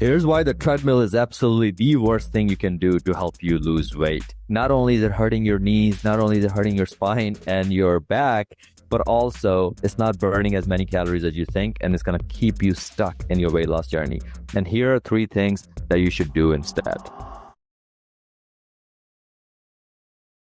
Here's why the treadmill is absolutely the worst thing you can do to help you lose weight. Not only is it hurting your knees, not only is it hurting your spine and your back, but also it's not burning as many calories as you think, and it's going to keep you stuck in your weight loss journey. And here are 3 things that you should do instead.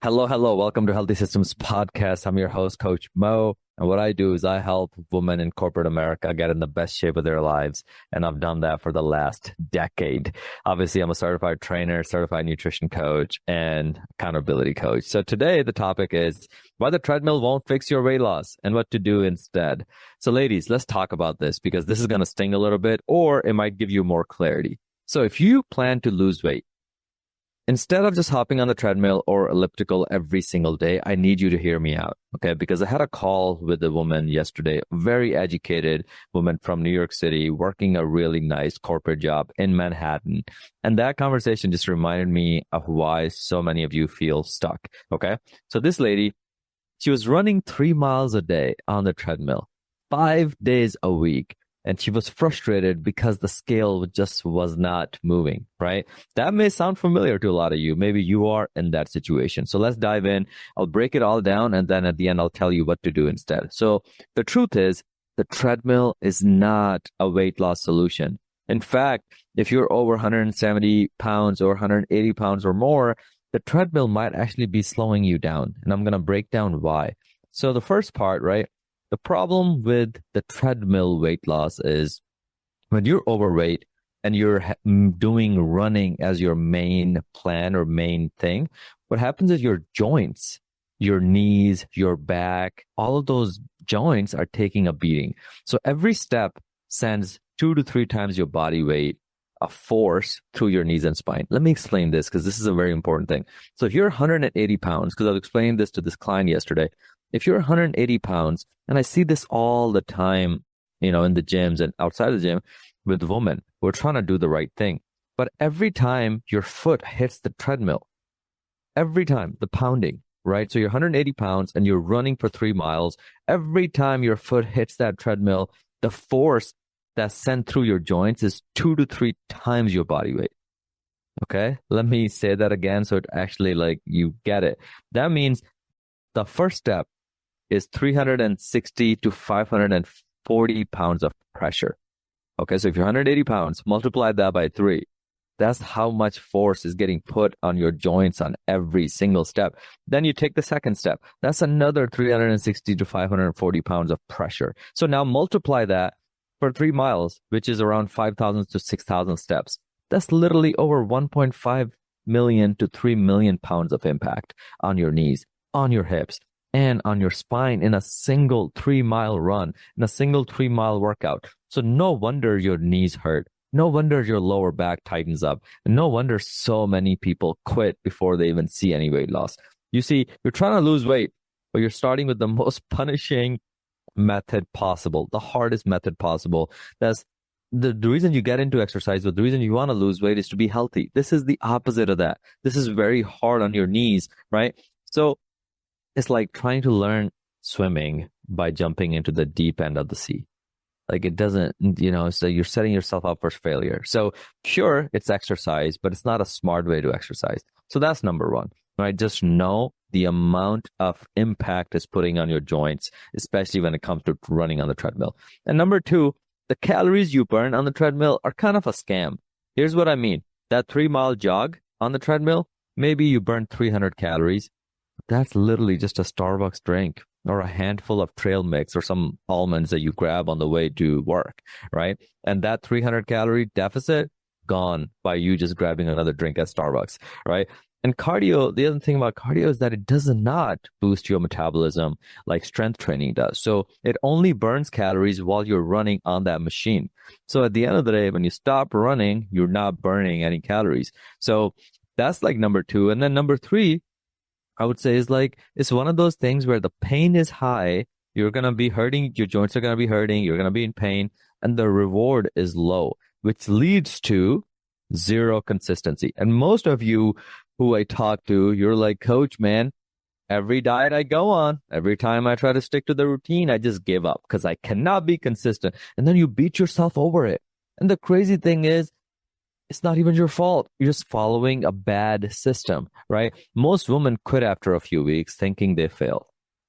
Hello. Welcome to Healthy Systems Podcast. I'm your host, Coach Mo. And what I do is I help women in corporate America get in the best shape of their lives. And I've done that for the last decade. Obviously, I'm a certified trainer, certified nutrition coach, and accountability coach. So today, the topic is why the treadmill won't fix your weight loss and what to do instead. So ladies, let's talk about this because this is going to sting a little bit, or it might give you more clarity. So if you plan to lose weight, instead of just hopping on the treadmill or elliptical every single day, I need you to hear me out, okay? Because I had a call with a woman yesterday, a very educated woman from New York City, working a really nice corporate job in Manhattan. And that conversation just reminded me of why so many of you feel stuck, okay? So this lady, she was running 3 miles a day on the treadmill, 5 days a week. And she was frustrated because the scale just was not moving, right? That may sound familiar to a lot of you. Maybe you are in that situation. So let's dive in. I'll break it all down. And then at the end, I'll tell you what to do instead. So the truth is, the treadmill is not a weight loss solution. In fact, if you're over 170 pounds or 180 pounds or more, the treadmill might actually be slowing you down. And I'm going to break down why. So the first part, right? The problem with the treadmill weight loss is when you're overweight and you're doing running as your main plan or main thing, what happens is your joints, your knees, your back, all of those joints are taking a beating. So every step sends 2 to 3 times your body weight of force through your knees and spine. Let me explain this because this is a very important thing. So if you're 180 pounds, because I was explaining this to this client yesterday, if you're 180 pounds, and I see this all the time, in the gyms and outside the gym with women who are trying to do the right thing. But every time your foot hits the treadmill, every time the pounding, right? So you're 180 pounds and you're running for 3 miles. Every time your foot hits that treadmill, the force that's sent through your joints is 2 to 3 times your body weight. Okay? Let me say that again so it actually you get it. That means the first step is 360 to 540 pounds of pressure. Okay, so if you're 180 pounds, multiply that by 3. That's how much force is getting put on your joints on every single step. Then you take the second step. That's another 360 to 540 pounds of pressure. So now multiply that for 3 miles, which is around 5,000 to 6,000 steps. That's literally over 1.5 million to 3 million pounds of impact on your knees, on your hips, and on your spine in a single 3-mile run, in a single 3-mile workout. So no wonder your knees hurt. No wonder your lower back tightens up. And no wonder so many people quit before they even see any weight loss. You see, you're trying to lose weight, but you're starting with the most punishing method possible, the hardest method possible. That's the reason you get into exercise, or the reason you want to lose weight is to be healthy. This is the opposite of that. This is very hard on your knees, right? So it's like trying to learn swimming by jumping into the deep end of the sea. It doesn't, so you're setting yourself up for failure. So sure, it's exercise, but it's not a smart way to exercise. So that's number 1, right? Just know the amount of impact it's putting on your joints, especially when it comes to running on the treadmill. And number 2, the calories you burn on the treadmill are kind of a scam. Here's what I mean. That 3-mile jog on the treadmill, maybe you burn 300 calories. That's literally just a Starbucks drink or a handful of trail mix or some almonds that you grab on the way to work, right? And that 300 calorie deficit, gone by you just grabbing another drink at Starbucks, right? And cardio, the other thing about cardio is that it does not boost your metabolism like strength training does. So it only burns calories while you're running on that machine. So at the end of the day, when you stop running, you're not burning any calories. So that's number 2. And then number 3, I would say is it's one of those things where the pain is high. You're going to be hurting. Your joints are going to be hurting. You're going to be in pain. And the reward is low, which leads to zero consistency. And most of you who I talk to, you're like, Coach, man, every diet I go on, every time I try to stick to the routine, I just give up because I cannot be consistent. And then you beat yourself over it. And the crazy thing is, it's not even your fault. You're just following a bad system, right? Most women quit after a few weeks thinking they failed,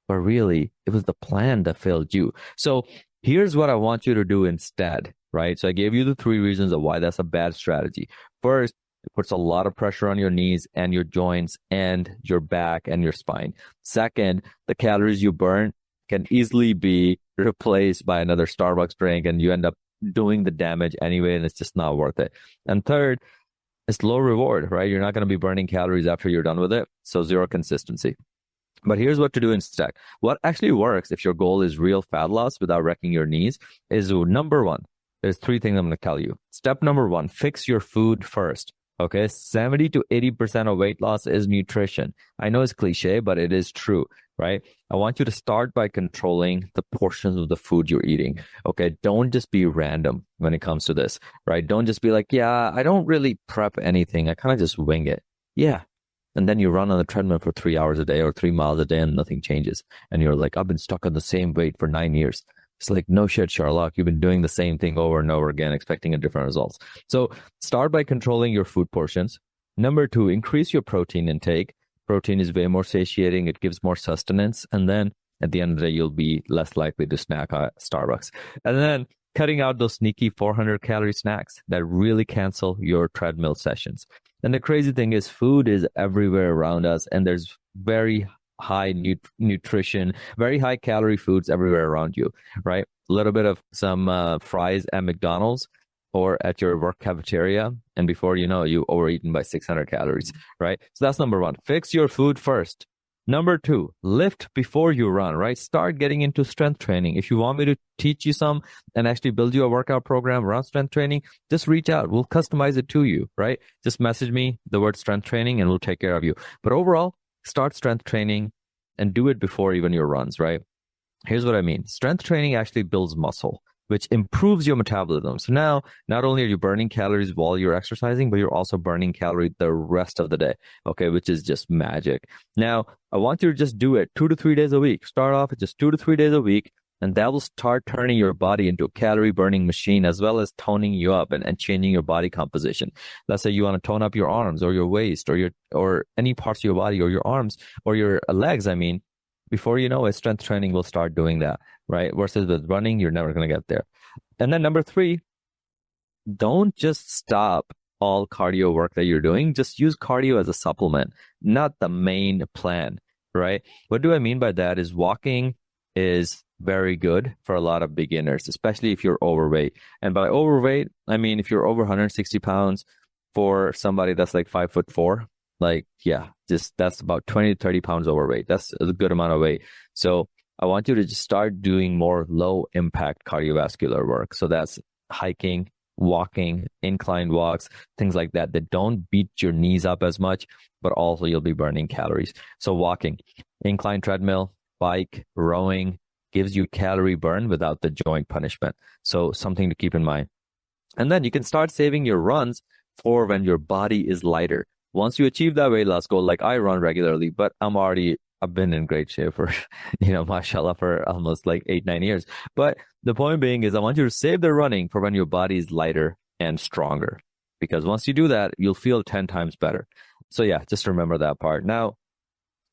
but really it was the plan that failed you. So here's what I want you to do instead, right? So I gave you the 3 reasons of why that's a bad strategy. First, it puts a lot of pressure on your knees and your joints and your back and your spine. Second, the calories you burn can easily be replaced by another Starbucks drink, and you end up doing the damage anyway, and it's just not worth it. And third, it's low reward, right? You're not going to be burning calories after you're done with it. So zero consistency. But here's what to do instead. What actually works if your goal is real fat loss without wrecking your knees is number one. There's 3 things I'm going to tell you. Step number 1, fix your food first. Okay, 70 to 80% of weight loss is nutrition. I know it's cliche, but it is true, right? I want you to start by controlling the portions of the food you're eating. Okay, don't just be random when it comes to this, right? Don't just be like, yeah, I don't really prep anything. I kind of just wing it. Yeah. And then you run on the treadmill for 3 hours a day or 3 miles a day and nothing changes. And you're like, I've been stuck on the same weight for 9 years. It's like, no shit, Sherlock. You've been doing the same thing over and over again, expecting a different results. So start by controlling your food portions. Number 2, increase your protein intake. Protein is way more satiating. It gives more sustenance. And then at the end of the day, you'll be less likely to snack at Starbucks. And then cutting out those sneaky 400-calorie snacks that really cancel your treadmill sessions. And the crazy thing is food is everywhere around us, and there's very high nutrition, very high calorie foods everywhere around you, right? A little bit of some fries at McDonald's or at your work cafeteria, and before you know, you overeaten by 600 calories, right? So that's number 1. Fix your food first. Number 2, lift before you run, right? Start getting into strength training. If you want me to teach you some and actually build you a workout program around strength training, just reach out. We'll customize it to you, right? Just message me the word strength training and we'll take care of you. But overall, start strength training and do it before even your runs, right? Here's what I mean. Strength training actually builds muscle, which improves your metabolism. So now, not only are you burning calories while you're exercising, but you're also burning calories the rest of the day, okay, which is just magic. Now, I want you to just do it 2 to 3 days a week. Start off with just 2 to 3 days a week, and that will start turning your body into a calorie burning machine, as well as toning you up and changing your body composition. Let's say you want to tone up your arms or your waist or any parts of your body or your arms or your legs, before you know it, strength training will start doing that, right? Versus with running, you're never going to get there. And then number 3, don't just stop all cardio work that you're doing. Just use cardio as a supplement, not the main plan, right? What do I mean by that is walking is very good for a lot of beginners, especially if you're overweight. And by overweight, I mean if you're over 160 pounds for somebody that's like 5'4", like, yeah, just that's about 20 to 30 pounds overweight. That's a good amount of weight. So I want you to just start doing more low impact cardiovascular work. So that's hiking, walking, inclined walks, things like that don't beat your knees up as much, but also you'll be burning calories. So walking, incline treadmill, bike, rowing gives you calorie burn without the joint punishment. So something to keep in mind. And then you can start saving your runs for when your body is lighter. Once you achieve that weight loss goal, like I run regularly, but I've been in great shape for, mashallah, for almost like 8-9 years. But the point being is I want you to save the running for when your body is lighter and stronger. Because once you do that, you'll feel 10 times better. So yeah, just remember that part. Now,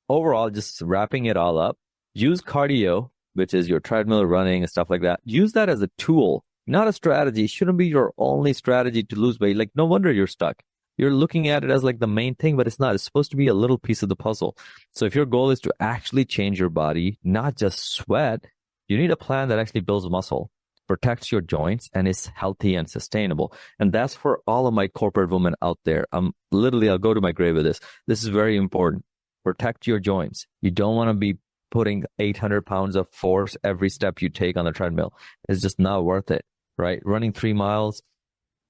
overall, just wrapping it all up, use cardio, which is your treadmill, running and stuff like that. Use that as a tool, not a strategy. It shouldn't be your only strategy to lose weight. Like, no wonder you're stuck. You're looking at it as like the main thing, but it's not. It's supposed to be a little piece of the puzzle. So if your goal is to actually change your body, not just sweat, you need a plan that actually builds muscle, protects your joints, and is healthy and sustainable. And that's for all of my corporate women out there. I'll go to my grave with this. This is very important. Protect your joints. You don't want to be putting 800 pounds of force every step you take on the treadmill. It's just not worth it, right? Running 3 miles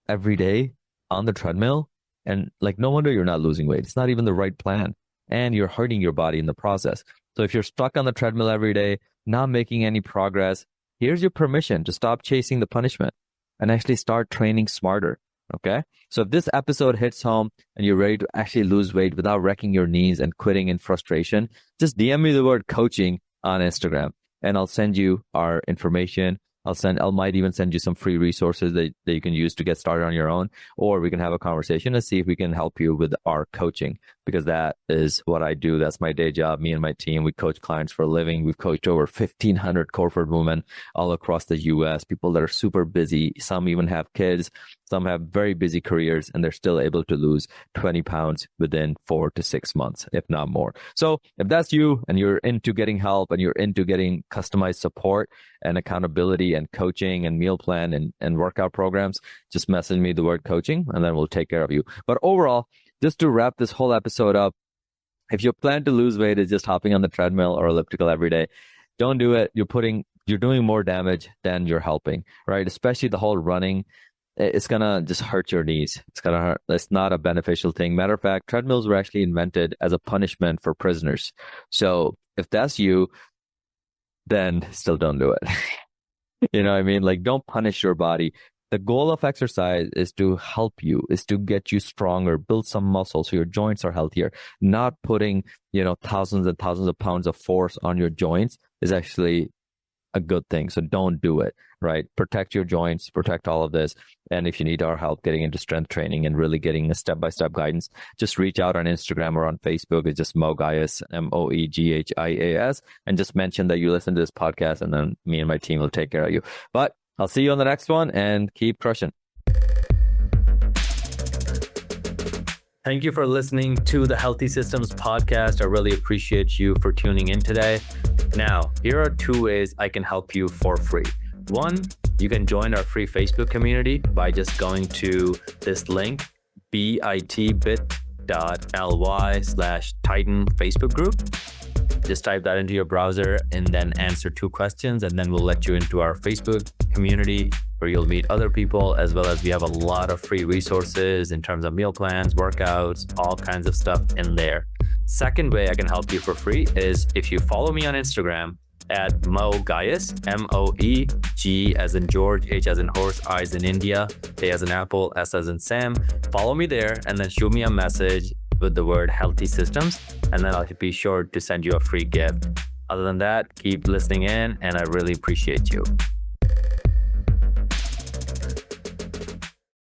every day on the treadmill, and like, no wonder you're not losing weight. It's not even the right plan. And you're hurting your body in the process. So if you're stuck on the treadmill every day, not making any progress, here's your permission to stop chasing the punishment and actually start training smarter. Okay? So if this episode hits home and you're ready to actually lose weight without wrecking your knees and quitting in frustration, just DM me the word coaching on Instagram and I'll send you our information. I might even send you some free resources that you can use to get started on your own, or we can have a conversation and see if we can help you with our coaching, because that is what I do. That's my day job. Me and my team, we coach clients for a living. We've coached over 1,500 corporate women all across the US, people that are super busy. Some even have kids. Some have very busy careers, and they're still able to lose 20 pounds within 4 to 6 months, if not more. So if that's you and you're into getting help and you're into getting customized support and accountability and coaching and meal plan and workout programs, just message me the word coaching and then we'll take care of you. But overall, just to wrap this whole episode up, if your plan to lose weight is just hopping on the treadmill or elliptical every day, don't do it. You're doing more damage than you're helping, right? Especially the whole running. It's going to just hurt your knees. It's going to hurt. It's not a beneficial thing. Matter of fact, treadmills were actually invented as a punishment for prisoners. So if that's you, then still don't do it. You know what I mean? Like, don't punish your body. The goal of exercise is to help you, is to get you stronger, build some muscle so your joints are healthier. Not putting, thousands and thousands of pounds of force on your joints is actually a good thing. So don't do it, right? Protect your joints, protect all of this. And if you need our help getting into strength training and really getting a step-by-step guidance, just reach out on Instagram or on Facebook. It's just Mo Gaius, Moeghis, and just mention that you listen to this podcast, and then me and my team will take care of you. But I'll see you on the next one, and keep crushing. Thank you for listening to the Healthy Systems podcast. I really appreciate you for tuning in today. Now, here are 2 ways I can help you for free. One, you can join our free Facebook community by just going to this link, bit.ly/Titan Facebook group. Just type that into your browser and then answer 2 questions, and then we'll let you into our Facebook community where you'll meet other people, as well as we have a lot of free resources in terms of meal plans, workouts, all kinds of stuff in there. Second way I can help you for free is if you follow me on Instagram at Mo Gaius, MOEG as in George, H as in horse, I as in India, A as in apple, S as in Sam. Follow me there and then shoot me a message with the word Healthy Systems, and then I'll be sure to send you a free gift. Other than that, keep listening in, and I really appreciate you.